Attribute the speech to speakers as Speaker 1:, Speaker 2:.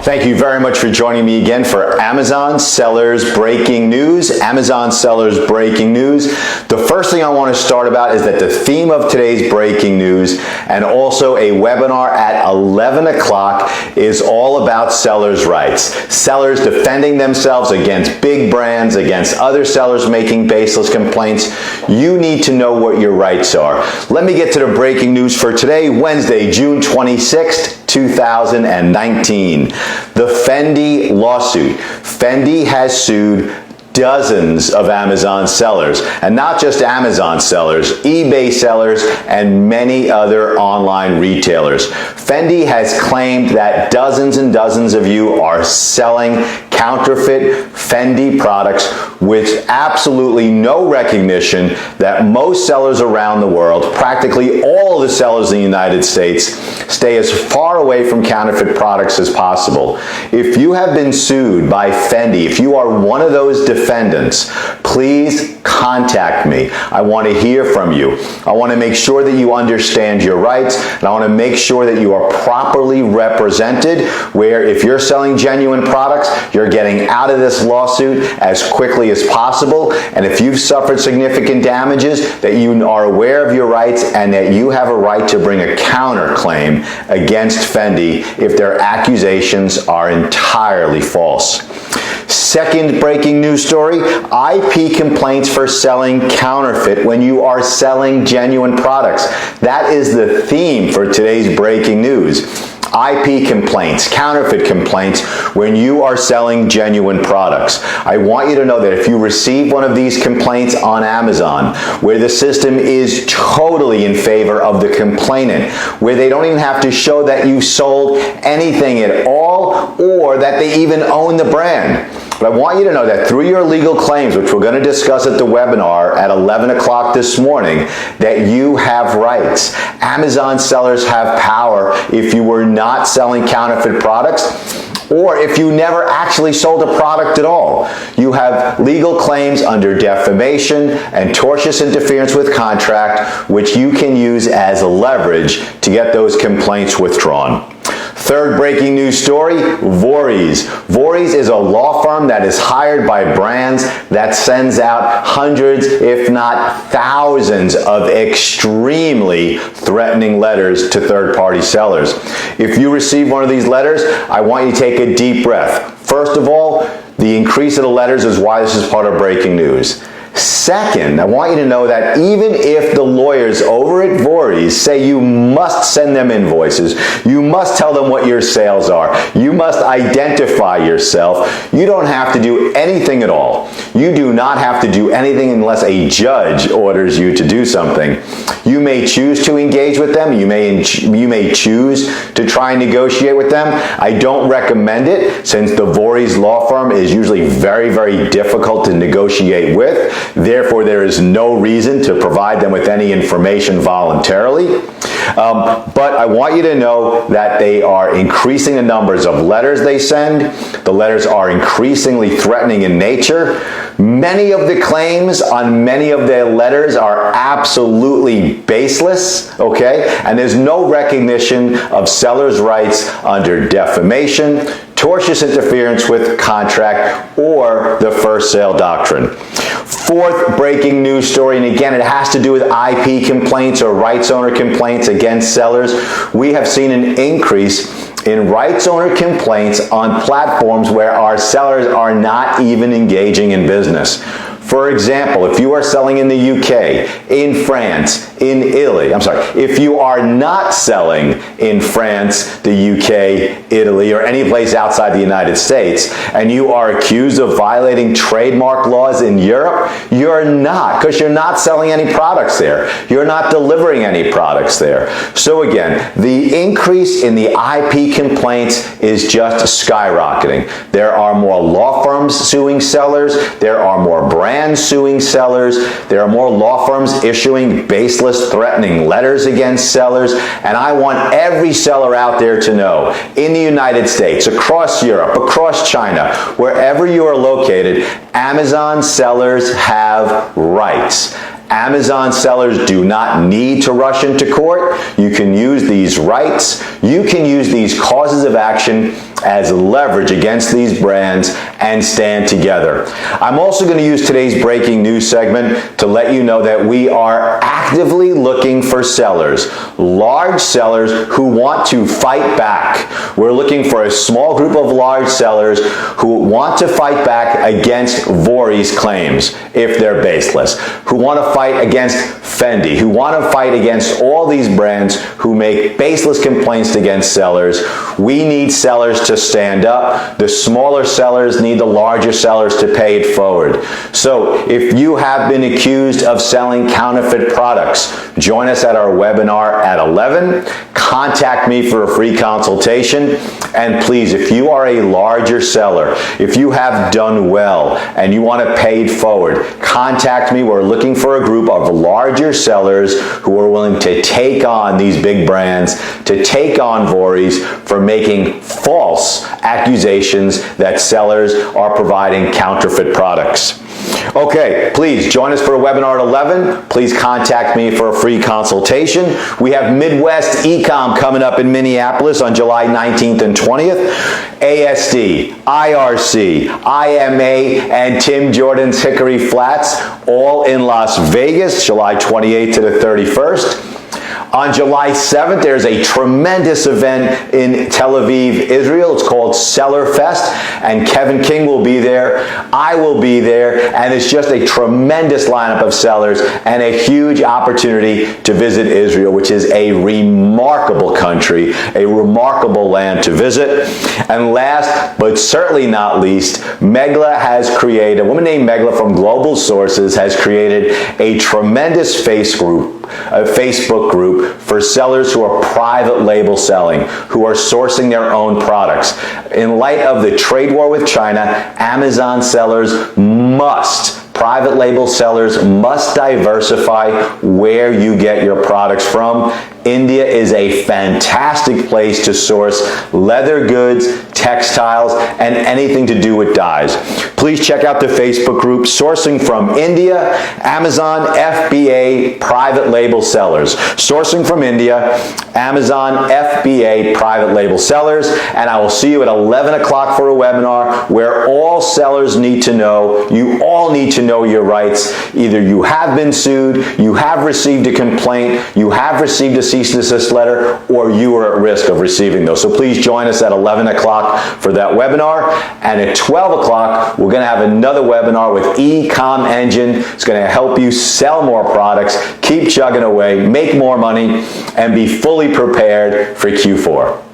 Speaker 1: Thank you very much for joining me again for Amazon Sellers Breaking News. Amazon Sellers Breaking News. The first thing I want to start about is that the theme of today's breaking news and also a webinar at 11 o'clock is all about sellers' rights. Sellers defending themselves against big brands, against other sellers making baseless complaints. You need to know what your rights are. Let me get to the breaking news for today, Wednesday, June 26th. 2019. The Fendi lawsuit. Fendi has sued dozens of Amazon sellers, and not just Amazon sellers, eBay sellers, and many other online retailers. Fendi has claimed that dozens and dozens of you are selling counterfeit Fendi products with absolutely no recognition that most sellers around the world, practically all of the sellers in the United States, stay as far away from counterfeit products as possible. If you have been sued by Fendi, if you are one of those defendants, please contact me. I want to hear from you. I want to make sure that you understand your rights, and I want to make sure that you are properly represented, where if you're selling genuine products, you're getting out of this lawsuit as quickly as possible. And if you've suffered significant damages, that you are aware of your rights and that you have a right to bring a counterclaim against Fendi if their accusations are entirely false. Second breaking news story, IP complaints for selling counterfeit when you are selling genuine products. That is the theme for today's breaking news. IP complaints, counterfeit complaints when you are selling genuine products. I want you to know that if you receive one of these complaints on Amazon, where the system is totally in favor of the complainant, where they don't even have to show that you sold anything at all or that they even own the brand. But I want you to know that through your legal claims, which we're going to discuss at the webinar at 11 o'clock this morning, that you have rights. Amazon sellers have power if you were not selling counterfeit products, or if you never actually sold a product at all. You have legal claims under defamation and tortious interference with contract, which you can use as leverage to get those complaints withdrawn. Third breaking news story, VORYS. VORYS is a law firm that is hired by brands that sends out hundreds, if not thousands, of extremely threatening letters to third-party sellers. If you receive one of these letters, I want you to take a deep breath. First of all, the increase of the letters is why this is part of breaking news. Second, I want you to know that even if the lawyers over at VORYS say you must send them invoices, you must tell them what your sales are, you must identify yourself, you don't have to do anything at all. You do not have to do anything unless a judge orders you to do something. You may choose to engage with them, you may choose to try and negotiate with them. I don't recommend it, since the VORYS law firm is usually very, very difficult to negotiate with. Therefore, there is no reason to provide them with any information voluntarily. But I want you to know that they are increasing the numbers of letters they send. The letters are increasingly threatening in nature. Many of the claims on many of their letters are absolutely baseless, okay? And there's no recognition of sellers' rights under defamation, tortious interference with contract, or the first sale doctrine. Fourth breaking news story, and again, it has to do with IP complaints or rights owner complaints against sellers. We have seen an increase in rights owner complaints on platforms where our sellers are not even engaging in business. For example, if you are selling in the UK, in France, in Italy, if you are not selling in France, the UK, Italy, or any place outside the United States, and you are accused of violating trademark laws in Europe, you're not, because you're not selling any products there. You're not delivering any products there. So again, the increase in the IP complaints is just skyrocketing. There are more law firms suing sellers. There are more brands suing sellers. There are more law firms issuing baseless, threatening letters against sellers. And I want every seller out there to know, in the United States, across Europe, across China, wherever you are located, Amazon sellers have rights. Amazon sellers do not need to rush into court. You can use these rights. You can use these causes of action as leverage against these brands and stand together. I'm also going to use today's breaking news segment to let you know that we are actively looking for sellers, large sellers who want to fight back. We're looking for a small group of large sellers who want to fight back against VORYS claims if they're baseless, who want to fight against Fendi, who want to fight against all these brands who make baseless complaints against sellers. We need sellers to stand up. The smaller sellers need the larger sellers to pay it forward. So if you have been accused of selling counterfeit products, join us at our webinar at 11. Contact me for a free consultation. And please, if you are a larger seller, if you have done well and you want to pay it forward, contact me. We're looking for a group of larger sellers who are willing to take on these big brands, to take on VORYS for making false accusations that sellers are providing counterfeit products. Okay, please join us for a webinar at 11. Please contact me for a free consultation. We have Midwest Ecom coming up in Minneapolis on July 19th and 20th. ASD, IRC, IMA, and Tim Jordan's Hickory Flats, all in Las Vegas, July 28th to the 31st. On July 7th, there's a tremendous event in Tel Aviv, Israel. It's called Seller Fest, and Kevin King will be there. I will be there, and it's just a tremendous lineup of sellers and a huge opportunity to visit Israel, which is a remarkable country, a remarkable land to visit. And last, but certainly not least, Megla has created, a woman named Megla from Global Sources has created a tremendous Facebook group for sellers who are private label selling, who are sourcing their own products. In light of the trade war with China, Amazon sellers private label sellers must diversify where you get your products from. India is a fantastic place to source leather goods, textiles, and anything to do with dyes. Please check out the Facebook group, Sourcing from India, Amazon FBA Private Label Sellers. Sourcing from India, Amazon FBA Private Label Sellers, and I will see you at 11 o'clock for a webinar where all sellers need to know, you all need to know your rights. Either you have been sued, you have received a complaint, you have received a cease and desist letter, or you are at risk of receiving those. So please join us at 11 o'clock for that webinar. And at 12 o'clock, we're going to have another webinar with Ecom Engine. It's going to help you sell more products, keep chugging away, make more money, and be fully prepared for Q4.